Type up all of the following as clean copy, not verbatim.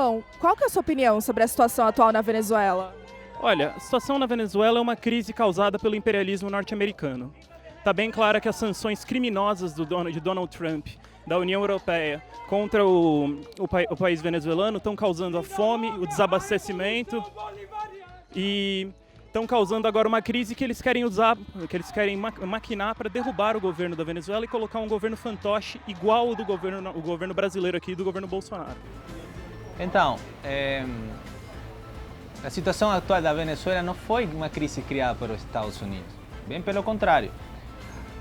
João, qual que é a sua opinião sobre a situação atual na Venezuela? Olha, a situação na Venezuela é uma crise causada pelo imperialismo norte-americano. Está bem claro que as sanções criminosas de Donald Trump, da União Europeia, contra o país venezuelano estão causando a fome, o desabastecimento e estão causando agora uma crise que eles querem usar, que eles querem maquinar para derrubar o governo da Venezuela e colocar um governo fantoche igual ao do governo brasileiro aqui, do governo Bolsonaro. Então, a situação atual da Venezuela não foi uma crise criada pelos Estados Unidos, bem pelo contrário.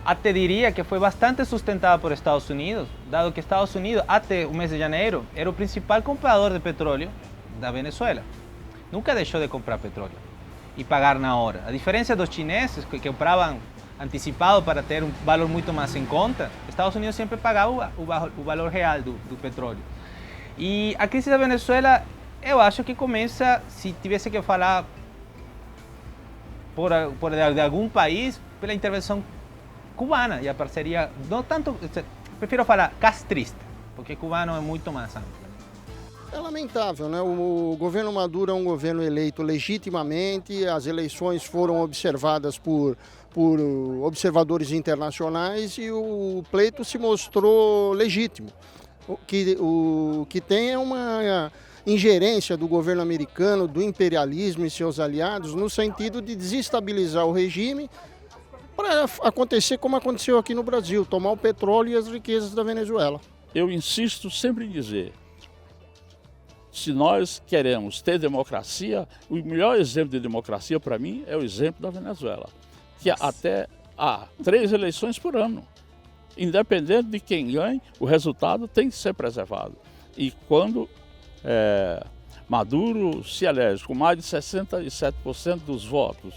Até diria que foi bastante sustentada por Estados Unidos, dado que Estados Unidos, até o mês de janeiro, era o principal comprador de petróleo da Venezuela. Nunca deixou de comprar petróleo e pagar na hora. A diferença dos chineses, que compravam antecipado para ter um valor muito mais em conta, Estados Unidos sempre pagava o valor real do petróleo. E a crise da Venezuela, eu acho que começa, se tivesse que falar de algum país, pela intervenção cubana e a parceria, não tanto, prefiro falar castrista, porque cubano é muito mais amplo. É lamentável, né? O governo Maduro é um governo eleito legitimamente, as eleições foram observadas por observadores internacionais e o pleito se mostrou legítimo. O que tem é uma ingerência do governo americano, do imperialismo e seus aliados, no sentido de desestabilizar o regime para acontecer como aconteceu aqui no Brasil, tomar o petróleo e as riquezas da Venezuela. Eu insisto sempre em dizer, se nós queremos ter democracia, o melhor exemplo de democracia para mim é o exemplo da Venezuela, que até há 3 eleições por ano. Independente de quem ganhe, o resultado tem que ser preservado. E quando Maduro se elege com mais de 67% dos votos,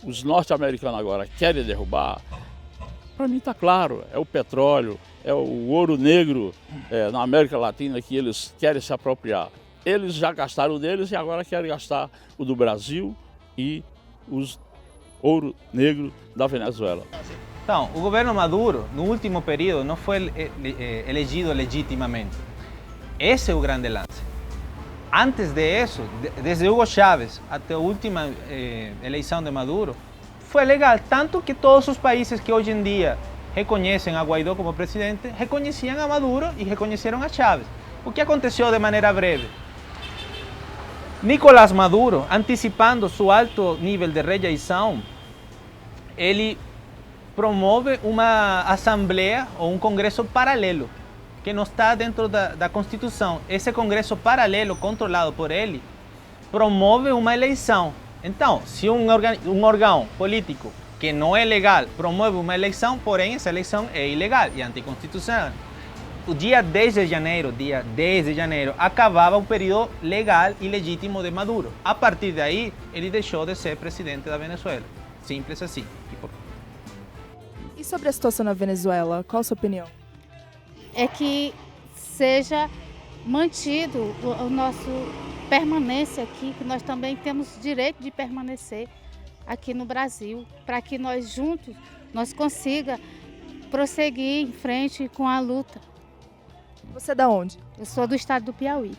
os norte-americanos agora querem derrubar, para mim está claro, é o petróleo, é o ouro negro na América Latina que eles querem se apropriar. Eles já gastaram o deles e agora querem gastar o do Brasil e os ouro negro da Venezuela. Então, o governo Maduro, no último período, não foi elegido legitimamente. Esse é o grande lance. Antes disso, desde Hugo Chávez até a última eleição de Maduro, foi legal, tanto que todos os países que hoje em dia reconhecem a Guaidó como presidente, reconheciam a Maduro e reconheceram a Chávez. O que aconteceu de maneira breve? Nicolás Maduro, antecipando seu alto nível de rejeição, ele promove uma assembleia ou um congresso paralelo, que não está dentro da Constituição. Esse congresso paralelo, controlado por ele, promove uma eleição. Então, se um órgão político que não é legal promove uma eleição, porém essa eleição é ilegal e anticonstitucional. O dia 10 de janeiro, acabava o período legal e legítimo de Maduro. A partir daí, ele deixou de ser presidente da Venezuela. Simples assim. E sobre a situação na Venezuela, qual a sua opinião? É que seja mantido o nosso permanência aqui, que nós também temos direito de permanecer aqui no Brasil, para que nós juntos consiga prosseguir em frente com a luta. Você é da onde? Eu sou do estado do Piauí.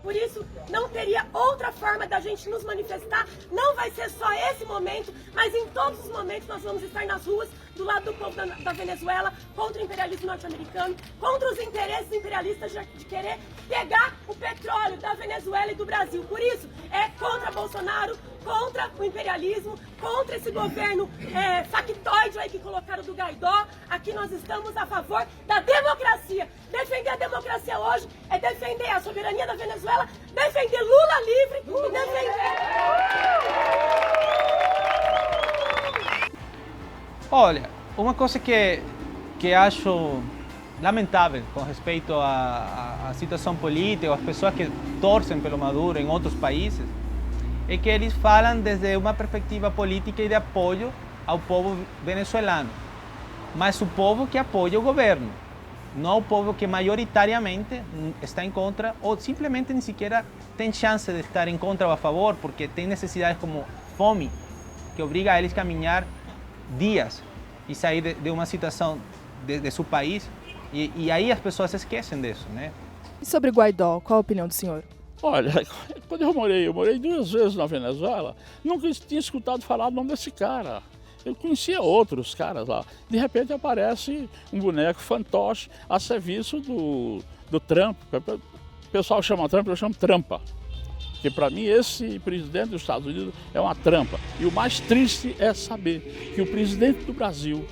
Por isso, não teria outra forma da gente nos manifestar, não vai ser só esse momento, mas em todos os momentos nós vamos estar nas ruas, do lado do povo da Venezuela, contra o imperialismo norte-americano, contra os interesses imperialistas de querer pegar o petróleo da Venezuela e do Brasil. Por isso, é contra Bolsonaro, contra o imperialismo, contra esse governo factoide aí que colocaram do Guaidó. Aqui nós estamos a favor da democracia. Defender a democracia hoje é defender a soberania da Venezuela, defender Lula livre e defender... Olha, uma coisa que acho lamentável com respeito à situação política, as pessoas que torcem pelo Maduro em outros países, é que eles falam desde uma perspectiva política e de apoio ao povo venezuelano, mas o povo que apoia o governo, não o povo que majoritariamente está em contra ou simplesmente nem sequer tem chance de estar em contra ou a favor, porque tem necessidades como fome, que obriga a eles a caminhar dias e sair de uma situação de seu país, e aí as pessoas esquecem disso, né? E sobre Guaidó, qual a opinião do senhor? Olha, quando eu morei 2 vezes na Venezuela, nunca tinha escutado falar o nome desse cara. Eu conhecia outros caras lá. De repente aparece um boneco fantoche a serviço do Trump. O pessoal chama Trump, eu chamo trampa. Porque para mim esse presidente dos Estados Unidos é uma trampa. E o mais triste é saber que o presidente do Brasil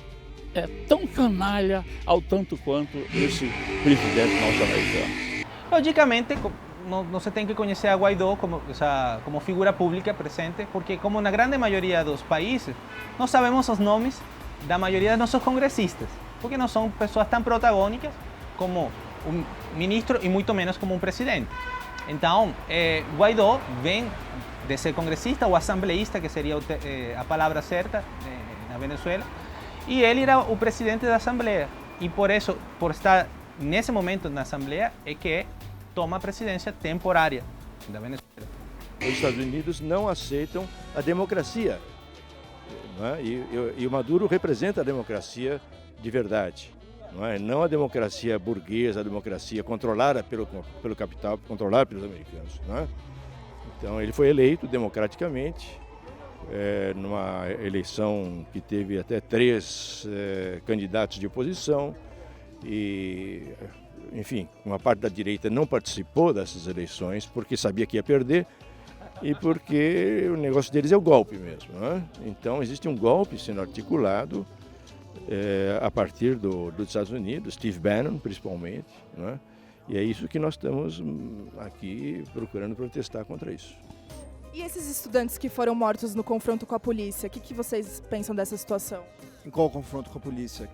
é tão canalha ao tanto quanto esse presidente norte-americano. Logicamente, não se tem que conhecer a Guaidó como figura pública presente, porque como na grande maioria dos países, não sabemos os nomes da maioria dos nossos congressistas, porque não são pessoas tão protagônicas como um ministro e muito menos como um presidente. Então, Guaidó vem de ser congressista ou assembleísta, que seria a palavra certa na Venezuela, e ele era o presidente da Assembleia. E por isso, por estar nesse momento na Assembleia, é que toma a presidência temporária da Venezuela. Os Estados Unidos não aceitam a democracia, não é? E o Maduro representa a democracia de verdade, não a democracia burguesa, a democracia controlada pelo capital, controlada pelos americanos. Não é? Então ele foi eleito democraticamente, numa eleição que teve até 3 candidatos de oposição e, enfim, uma parte da direita não participou dessas eleições porque sabia que ia perder e porque o negócio deles é o golpe mesmo. Né? Então existe um golpe sendo articulado a partir dos Estados Unidos, Steve Bannon principalmente, né? E é isso que nós estamos aqui procurando protestar contra isso. E esses estudantes que foram mortos no confronto com a polícia, o que vocês pensam dessa situação? Em qual confronto com a polícia?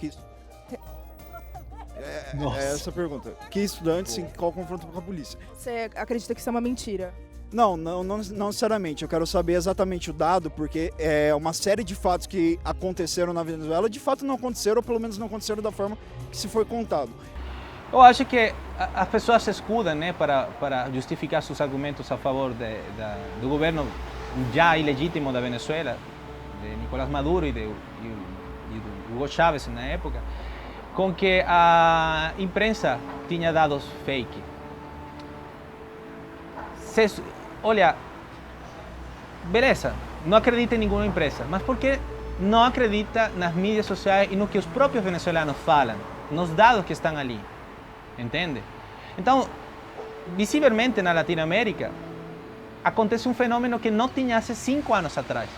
É essa a pergunta. Que estudantes em qual confronto com a polícia? Você acredita que isso é uma mentira? Não necessariamente. Eu quero saber exatamente o dado, porque é uma série de fatos que aconteceram na Venezuela, de fato não aconteceram, ou pelo menos não aconteceram da forma que se foi contado. Eu acho que as pessoas se escudam, né, para justificar seus argumentos a favor do governo já ilegítimo da Venezuela, de Nicolás Maduro e do Hugo Chávez na época, com que a imprensa tinha dados fake. Olha, beleza, não acredita em nenhuma empresa, mas por que não acredita nas mídias sociais e no que os próprios venezuelanos falam, nos dados que estão ali? Entende? Então, visivelmente na Latinoamérica, acontece um fenômeno que não tinha há 5 anos atrás.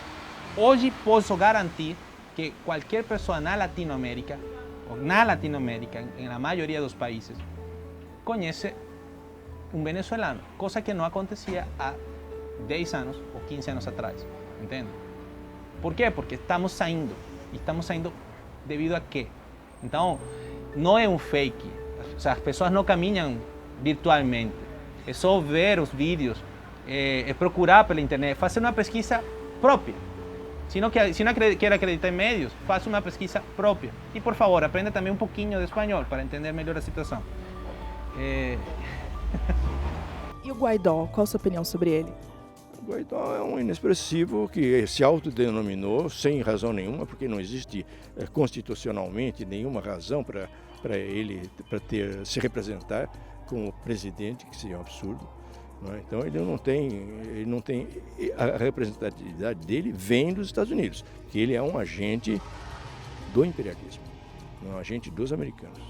Hoje posso garantir que qualquer pessoa na Latinoamérica, em la maioria dos países, conhece um venezuelano, coisa que não acontecia há 10 anos ou 15 anos atrás, entende? Por quê? Porque estamos saindo, e estamos saindo devido a quê? Então, não é um fake, as pessoas não caminham virtualmente, é só ver os vídeos, é procurar pela internet, fazer uma pesquisa própria. Se não quer acreditar em médios, faça uma pesquisa própria. E, por favor, aprenda também um pouquinho de espanhol para entender melhor a situação. E o Guaidó, qual a sua opinião sobre ele? O Guaidó é um inexpressivo que se autodenominou sem razão nenhuma, porque não existe constitucionalmente nenhuma razão para ele se representar como presidente, que seria um absurdo. Não é? Então ele não tem a representatividade dele vem dos Estados Unidos, que ele é um agente do imperialismo, um agente dos americanos,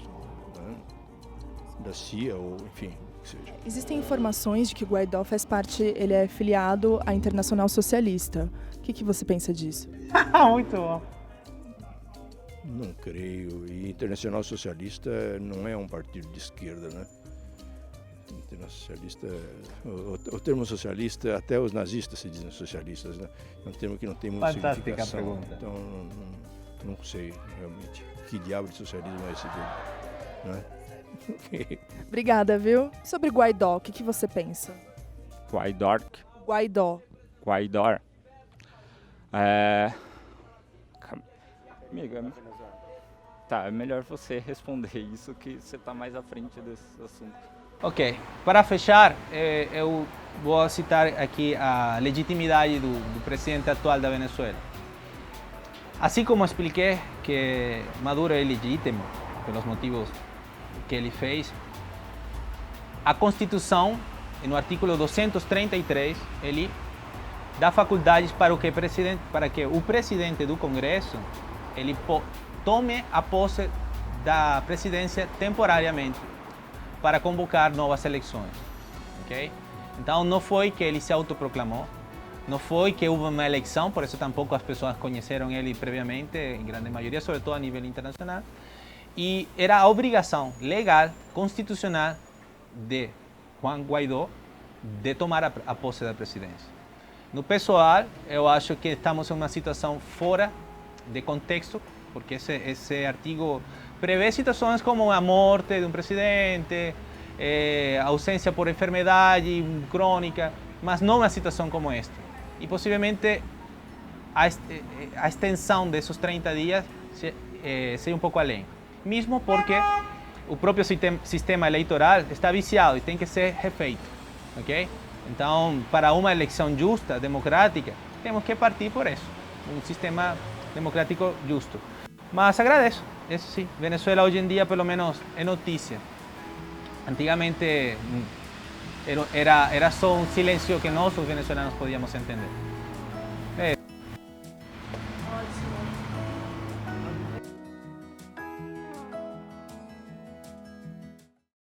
não é? Da CIA ou enfim. Seja. Existem informações de que o Guaidó faz parte, ele é filiado à Internacional Socialista. O que você pensa disso? Muito bom. Não creio. E Internacional Socialista não é um partido de esquerda, né? Internacional Socialista, o termo socialista, até os nazistas se dizem socialistas, né? É um termo que não tem muita significação. Pergunta. Então não sei realmente que diabo de socialismo é esse dele, não é? Obrigada, viu? Sobre Guaidó, o que você pensa? Guaidó. Amiga, tá, é melhor você responder isso, que você está mais à frente desse assunto. Ok, para fechar, eu vou citar aqui a legitimidade do presidente atual da Venezuela. Assim como expliquei que Maduro é legítimo pelos motivos que ele fez, a Constituição, no artigo 233, ele dá faculdades para que o presidente do Congresso ele tome a posse da presidência temporariamente para convocar novas eleições, ok? Então não foi que ele se autoproclamou, não foi que houve uma eleição, por isso tampouco as pessoas conheceram ele previamente, em grande maioria, sobretudo a nível internacional, e era a obrigação legal, constitucional de Juan Guaidó de tomar a posse da presidência. No pessoal, eu acho que estamos em uma situação fora de contexto, porque esse artigo prevê situações como a morte de um presidente, ausência por enfermidade crônica, mas não uma situação como esta. E possivelmente a extensão desses 30 dias seja um pouco além. Mesmo porque o próprio sistema eleitoral está viciado e tem que ser refeito, ok? Então, para uma eleição justa, democrática, temos que partir por isso, um sistema democrático justo. Mas agradeço, isso sim, Venezuela hoje em dia pelo menos é notícia. Antigamente era só um silêncio que nós, os venezuelanos, podíamos entender.